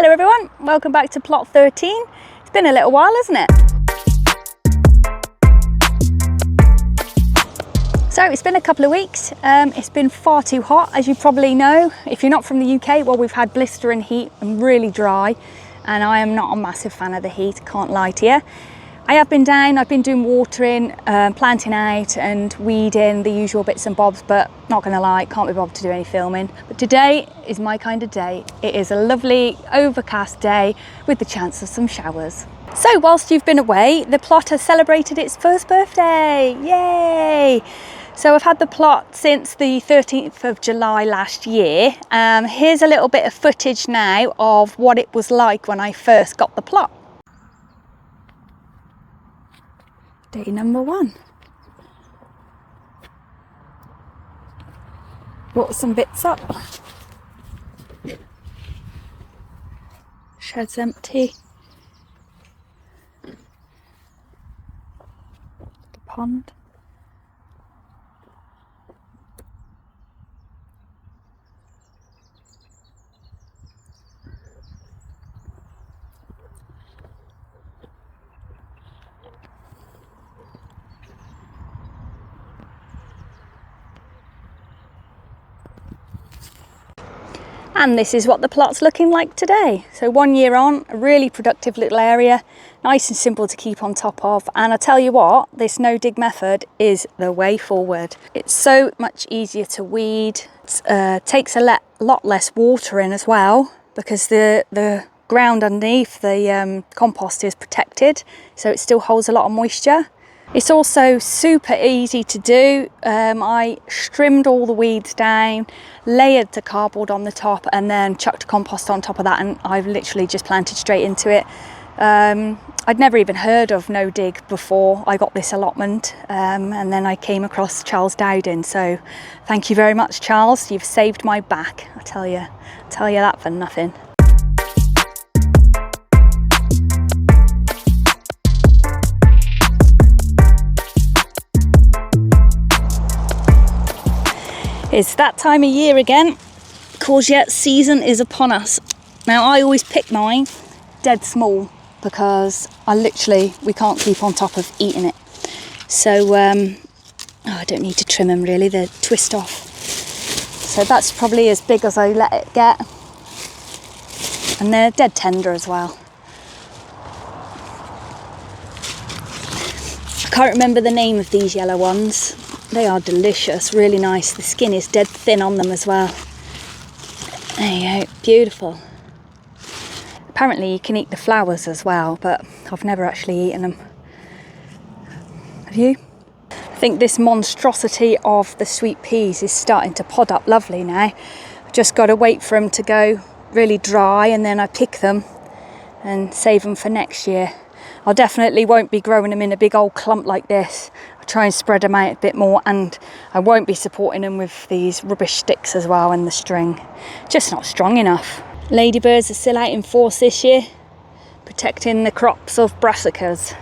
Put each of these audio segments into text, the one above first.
Hello everyone, welcome back to plot 13. It's been a little while, hasn't it? So it's been a couple of weeks. It's been far too hot, as you probably know. If you're not from the UK, well, we've had blistering heat and really dry, and I am not a massive fan of the heat, can't lie to you. I have been down, I've been doing watering, planting out and weeding, the usual bits and bobs, but not gonna lie, can't be bothered to do any filming. But today is my kind of day. It is a lovely overcast day with the chance of some showers. So whilst you've been away, the plot has celebrated its first birthday, yay! So I've had the plot since the 13th of July last year. Here's a little bit of footage now of what it was like when I first got the plot. Day number 1. Brought some bits up. Shed's empty. The pond. And this is what the plot's looking like today. So 1 year on, a really productive little area, nice and simple to keep on top of. And I tell you what, this no dig method is the way forward. It's so much easier to weed. It takes a lot less water in as well, because the ground underneath the compost is protected, so it still holds a lot of moisture. It's also super easy to do. I trimmed all the weeds down, layered the cardboard on the top, and then chucked compost on top of that, and I've literally just planted straight into it. I'd never even heard of no dig before I got this allotment, and then I came across Charles Dowding, so thank you very much, Charles. You've saved my back, I tell you that for nothing. It's that time of year again. Courgette season is upon us. Now I always pick mine dead small because we can't keep on top of eating it. So I don't need to trim them really, they twist off. So that's probably as big as I let it get. And they're dead tender as well. I can't remember the name of these yellow ones. They are delicious, really nice. The skin is dead thin on them as well. There you go, beautiful. Apparently you can eat the flowers as well, but I've never actually eaten them. Have you? I think this monstrosity of the sweet peas is starting to pod up lovely now. I've just got to wait for them to go really dry, and then I pick them and save them for next year. I definitely won't be growing them in a big old clump like this. I'll try and spread them out a bit more, and I won't be supporting them with these rubbish sticks as well and the string. Just not strong enough. Ladybirds are still out in force this year, protecting the crops of brassicas.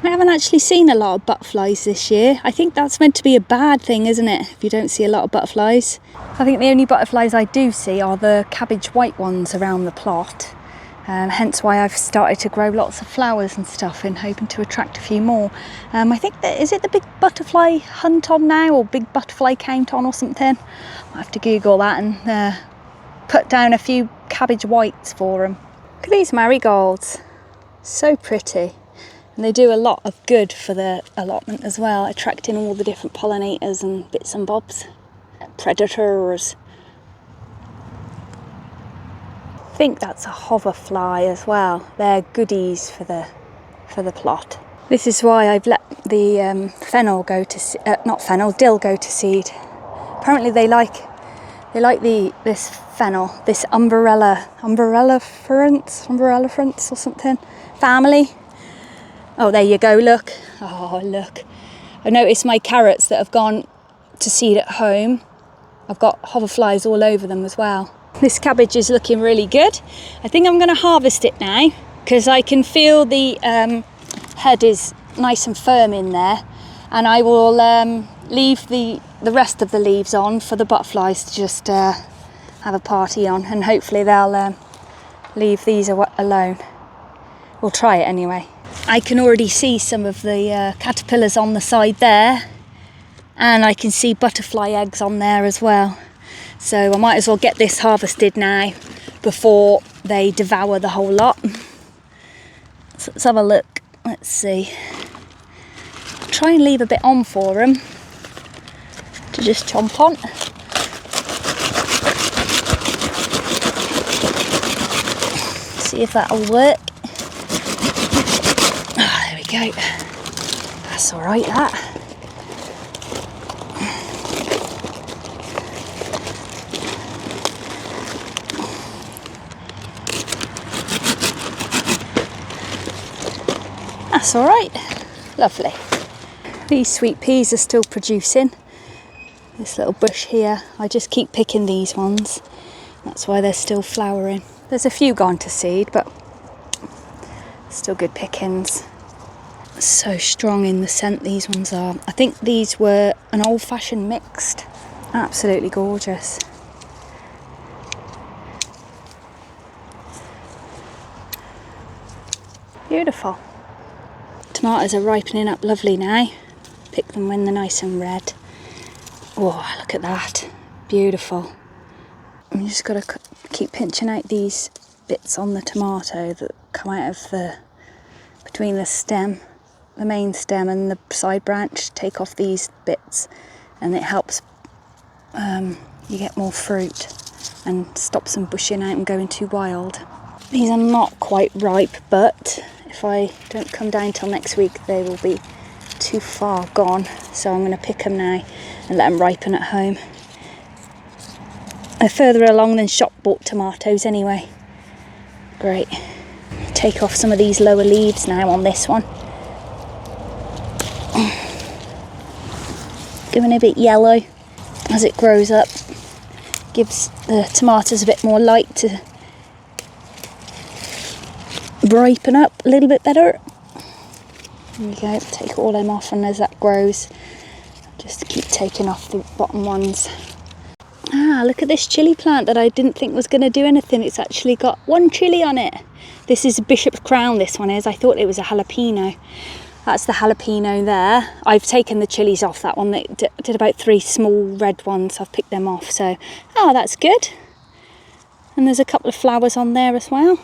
I haven't actually seen a lot of butterflies this year. I think that's meant to be a bad thing, isn't it, if you don't see a lot of butterflies? I think the only butterflies I do see are the cabbage white ones around the plot. Hence why I've started to grow lots of flowers and stuff in hoping to attract a few more. I think is it the big butterfly hunt on now, or big butterfly count on or something? I'll have to Google that and put down a few cabbage whites for them. Look at these marigolds, so pretty. And they do a lot of good for the allotment as well, attracting all the different pollinators and bits and bobs. Predators. I think that's a hoverfly as well. They're goodies for the plot. This is why I've let the fennel go to dill go to seed. Apparently they like this fennel, this umbrella fronts or something family. Oh, there you go. Look. Oh, look. I noticed my carrots that have gone to seed at home. I've got hoverflies all over them as well. This cabbage is looking really good. I think I'm going to harvest it now because I can feel the head is nice and firm in there, and I will leave the rest of the leaves on for the butterflies to just have a party on, and hopefully they'll leave these alone. We'll try it anyway. I can already see some of the caterpillars on the side there, and I can see butterfly eggs on there as well. So I might as well get this harvested now before they devour the whole lot. So let's have a look. Let's see. Try and leave a bit on for them to just chomp on. See if that'll work. Oh, there we go. That's all right, that. That's all right. Lovely. These sweet peas are still producing. This little bush here, I just keep picking these ones. That's why they're still flowering. There's a few gone to seed, but still good pickings. So strong in the scent these ones are. I think these were an old-fashioned mixed. Absolutely gorgeous. Beautiful. Tomatoes are ripening up lovely now. Pick them when they're nice and red. Oh, look at that. Beautiful. I'm just got to keep pinching out these bits on the tomato that come out of between the stem, the main stem and the side branch. Take off these bits and it helps you get more fruit and stops them bushing out and going too wild. These are not quite ripe, but if I don't come down till next week, they will be too far gone. So I'm going to pick them now and let them ripen at home. They're further along than shop bought tomatoes anyway. Great. Take off some of these lower leaves now on this one. Going a bit yellow as it grows up. Gives the tomatoes a bit more light to ripen up a little bit better. There we go, take all them off, and as that grows, just keep taking off the bottom ones. Ah, look at this chilli plant that I didn't think was going to do anything. It's actually got one chilli on it. This is a Bishop's Crown, this one is. I thought it was a jalapeno. That's the jalapeno there. I've taken the chilies off that one. They did about 3 small red ones. I've picked them off, so, oh, that's good. And there's a couple of flowers on there as well.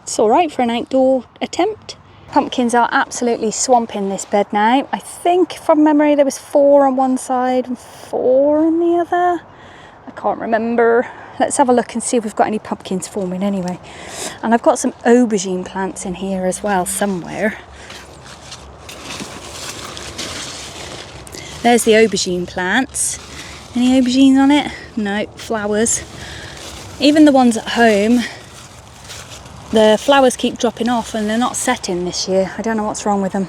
It's all right for an outdoor attempt. Pumpkins are absolutely swamping this bed now. I think from memory there was 4 on one side and 4 on the other. I can't remember. Let's have a look and see if we've got any pumpkins forming anyway. And I've got some aubergine plants in here as well somewhere. There's the aubergine plants. Any aubergines on it? No, flowers. Even the ones at home, the flowers keep dropping off and they're not setting this year. I don't know what's wrong with them.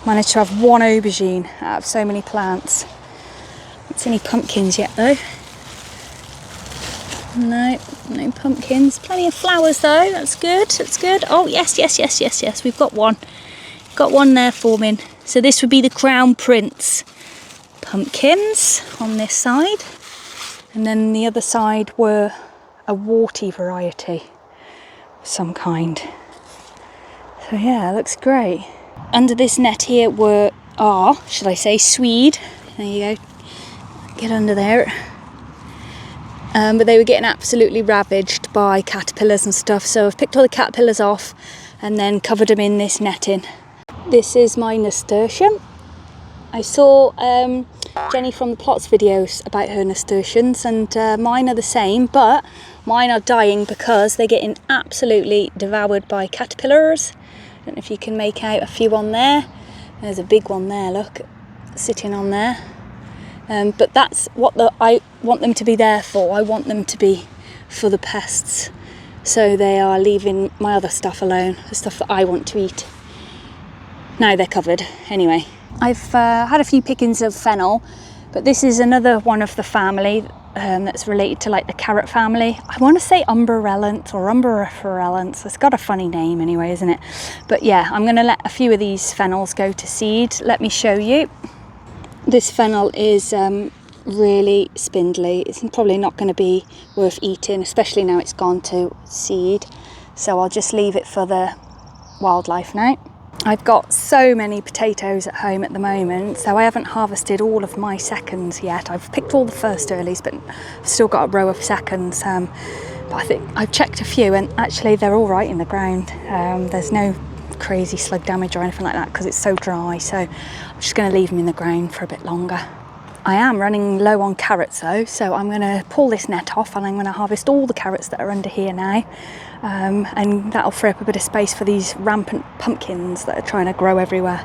Managed to have 1 aubergine out of so many plants. Not seen any pumpkins yet though. No pumpkins. Plenty of flowers though. That's good. That's good. Oh yes. We've got one. Got one there forming. So this would be the Crown Prince pumpkins on this side, and then the other side were a warty variety. Some kind. So yeah, it looks great. Under this net here should I say, swede. There you go. Get under there. But they were getting absolutely ravaged by caterpillars and stuff, so I've picked all the caterpillars off and then covered them in this netting. This is my nasturtium. I saw Jenny from the Plots videos about her nasturtiums, and mine are the same, but mine are dying because they're getting absolutely devoured by caterpillars. I don't know if you can make out a few on there. There's a big one there, look, sitting on there. But that's what I want them to be there for. I want them to be for the pests. So they are leaving my other stuff alone, the stuff that I want to eat. Now they're covered. Anyway, I've had a few pickings of fennel, but this is another one of the family that's related to like the carrot family. I want to say umbrellence or umbelliferellence. It's got a funny name anyway, isn't it? But yeah, I'm going to let a few of these fennels go to seed. Let me show you. This fennel is really spindly. It's probably not going to be worth eating, especially now it's gone to seed. So I'll just leave it for the wildlife now. I've got so many potatoes at home at the moment, so I haven't harvested all of my seconds yet. I've picked all the first earlies, but I've still got a row of seconds. But I think I've checked a few, and actually they're all right in the ground. There's no crazy slug damage or anything like that because it's so dry, so I'm just going to leave them in the ground for a bit longer. I am running low on carrots though, so I'm going to pull this net off and I'm going to harvest all the carrots that are under here now, and that'll free up a bit of space for these rampant pumpkins that are trying to grow everywhere.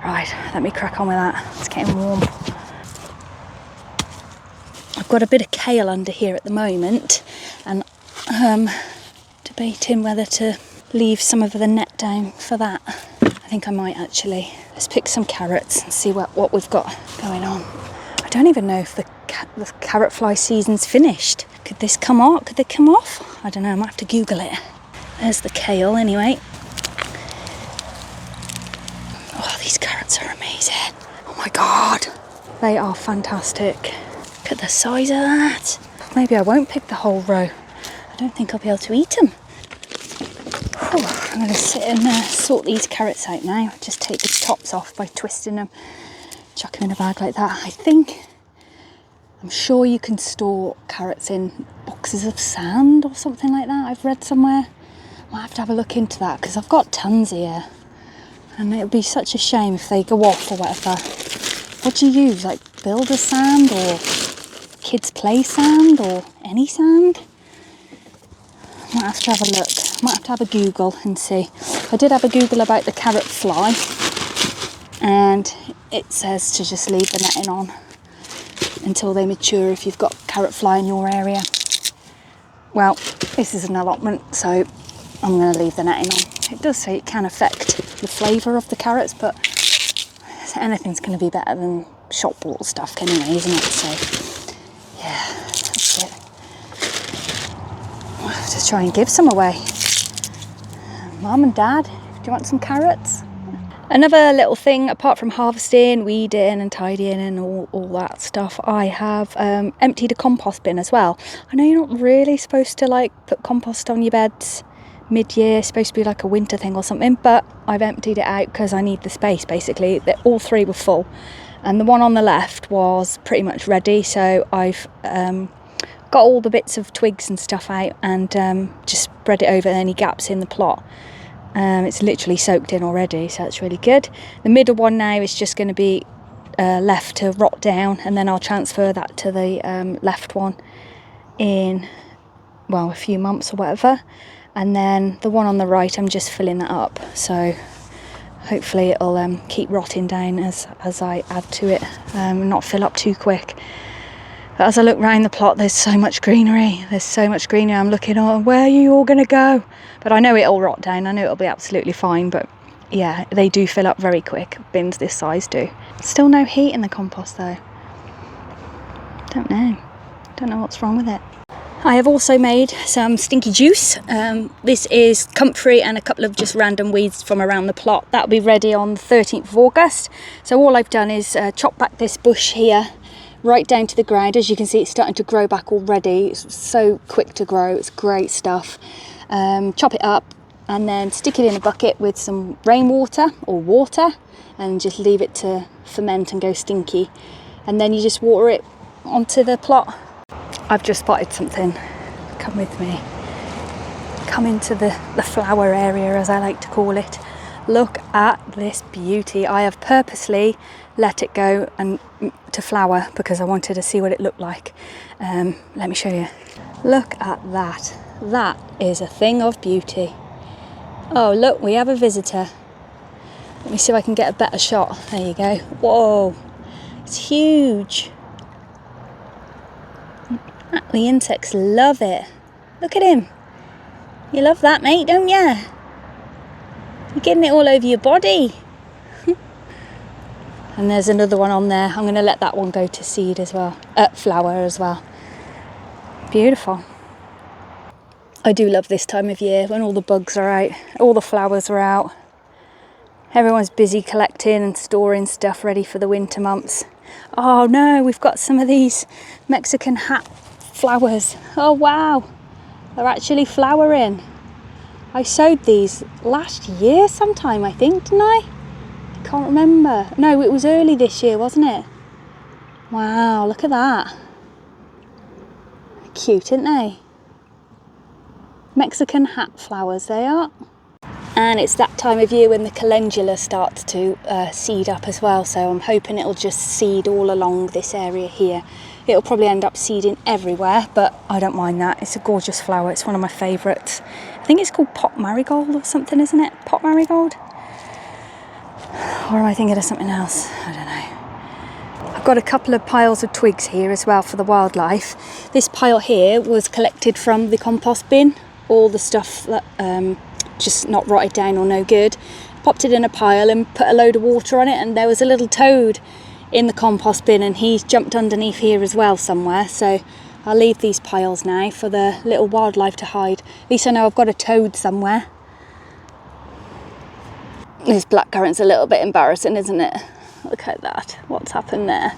Right, let me crack on with that. It's getting warm. I've got a bit of kale under here at the moment, and debating whether to leave some of the net down for that. I think I might actually. Let's pick some carrots and see what we've got going on. I don't even know if the carrot fly season's finished. Could this come off? Could they come off? I don't know, I might have to Google it. There's the kale anyway. Oh, these carrots are amazing. Oh my God, they are fantastic. Look at the size of that. Maybe I won't pick the whole row. I don't think I'll be able to eat them. Oh, I'm going to sit and sort these carrots out now. Just take the tops off by twisting them. Chuck them in a bag like that. I'm sure you can store carrots in boxes of sand or something like that. I've read somewhere. Might have to have a look into that because I've got tons here. And it would be such a shame if they go off or whatever. What do you use? Like builder sand or kids play sand or any sand? Might have to have a look. Might have to have a Google and see. I did have a Google about the carrot fly, and it says to just leave the netting on until they mature if you've got carrot fly in your area. Well, this is an allotment, so I'm going to leave the netting on. It does say it can affect the flavour of the carrots, but anything's going to be better than shop bought stuff anyway, isn't it? So yeah, that's it. I'll have to try and give some away. Mum and Dad, do you want some carrots? Another little thing, apart from harvesting, weeding and tidying and all that stuff, I have emptied a compost bin as well. I know you're not really supposed to like put compost on your beds mid-year, it's supposed to be like a winter thing or something, but I've emptied it out because I need the space basically. All three were full and the one on the left was pretty much ready, so I've got all the bits of twigs and stuff out and just spread it over any gaps in the plot. It's literally soaked in already, so that's really good. The middle one now is just going to be left to rot down, and then I'll transfer that to the left one in, well, a few months or whatever. And then the one on the right, I'm just filling that up, so hopefully it'll keep rotting down as I add to it, not fill up too quick. But as I look round the plot, there's so much greenery. I'm looking, oh, where are you all going to go? But I know it'll rot down. I know it'll be absolutely fine. But yeah, they do fill up very quick. Bins this size do. Still no heat in the compost though. Don't know what's wrong with it. I have also made some stinky juice. This is comfrey and a couple of just random weeds from around the plot. That'll be ready on the 13th of August. So all I've done is chop back this bush here right down to the ground. As you can see, it's starting to grow back already. It's so quick to grow. It's great stuff. Chop it up and then stick it in a bucket with some rainwater or water and just leave it to ferment and go stinky. And then you just water it onto the plot. I've just spotted something. Come with me. Come into the flower area, as I like to call it. Look at this beauty. I have purposely let it go and to flower because I wanted to see what it looked like. Let me show you. Look at that. That is a thing of beauty. Oh look, we have a visitor. Let me see if I can get a better shot. There you go. Whoa, it's huge. The insects love it. Look at him. You love that, mate, don't you? You're getting it all over your body. And there's another one on there. I'm going to let that one go to seed as well, flower as well. Beautiful. I do love this time of year when all the bugs are out, all the flowers are out. Everyone's busy collecting and storing stuff ready for the winter months. Oh no, we've got some of these Mexican hat flowers. Oh wow, they're actually flowering. I sowed these last year sometime, I think, didn't I? Can't remember. No, it was early this year, wasn't it? Wow, look at that. Cute, aren't they? Mexican hat flowers they are. And it's that time of year when the calendula starts to seed up as well, so I'm hoping it'll just seed all along this area here. It'll probably end up seeding everywhere, but I don't mind that. It's a gorgeous flower. It's one of my favourites. I think it's called pot marigold or something, isn't it? Pot marigold? Or am I thinking of something else? I don't know. I've got a couple of piles of twigs here as well for the wildlife. This pile here was collected from the compost bin. All the stuff that just not rotted down or no good. Popped it in a pile and put a load of water on it, and there was a little toad in the compost bin, and he's jumped underneath here as well somewhere, so I'll leave these piles now for the little wildlife to hide. At least I know I've got a toad somewhere. This blackcurrant's a little bit embarrassing, isn't it? Look at that, what's happened there.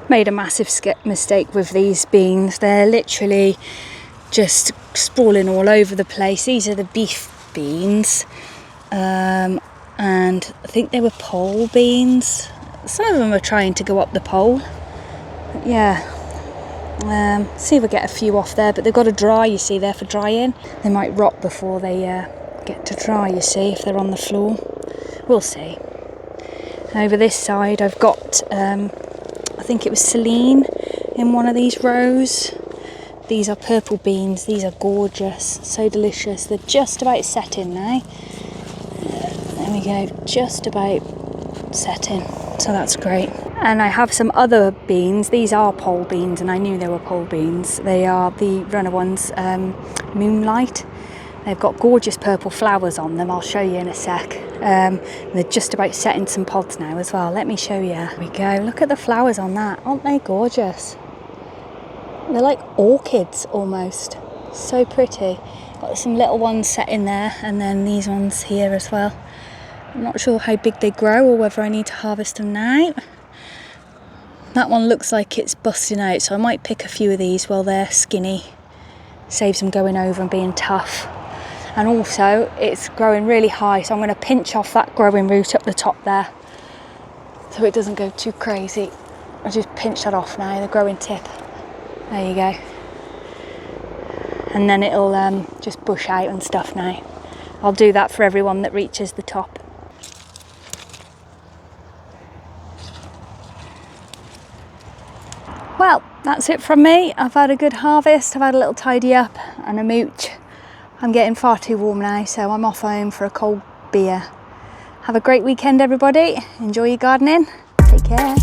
Made a massive mistake with these beans. They're literally just sprawling all over the place. These are the beef beans, and I think they were pole beans. Some of them are trying to go up the pole. But yeah, see if we get a few off there, but they've got to dry, you see, there for drying. They might rot before they get to dry, you see, if they're on the floor. We'll see. Over this side I've got, I think it was Celine in one of these rows. These are purple beans. These are gorgeous, so delicious. They're just about setting now. There we go, just about setting, so that's great. And I have some other beans. These are pole beans, and I knew they were pole beans. They are the runner ones, Moonlight. They've got gorgeous purple flowers on them. I'll show you in a sec. They're just about setting some pods now as well. Let me show you. There we go, look at the flowers on that. Aren't they gorgeous? They're like orchids almost. So pretty. Got some little ones set in there, and then these ones here as well. I'm not sure how big they grow or whether I need to harvest them now. That one looks like it's busting out, so I might pick a few of these while they're skinny. Saves them going over and being tough. And also it's growing really high, so I'm going to pinch off that growing root up the top there so it doesn't go too crazy. I just pinch that off now, the growing tip. There you go. And then it'll just bush out and stuff now. I'll do that for everyone that reaches the top. Well, that's it from me. I've had a good harvest. I've had a little tidy up and a mooch. I'm getting far too warm now, so I'm off home for a cold beer. Have a great weekend, everybody. Enjoy your gardening. Take care.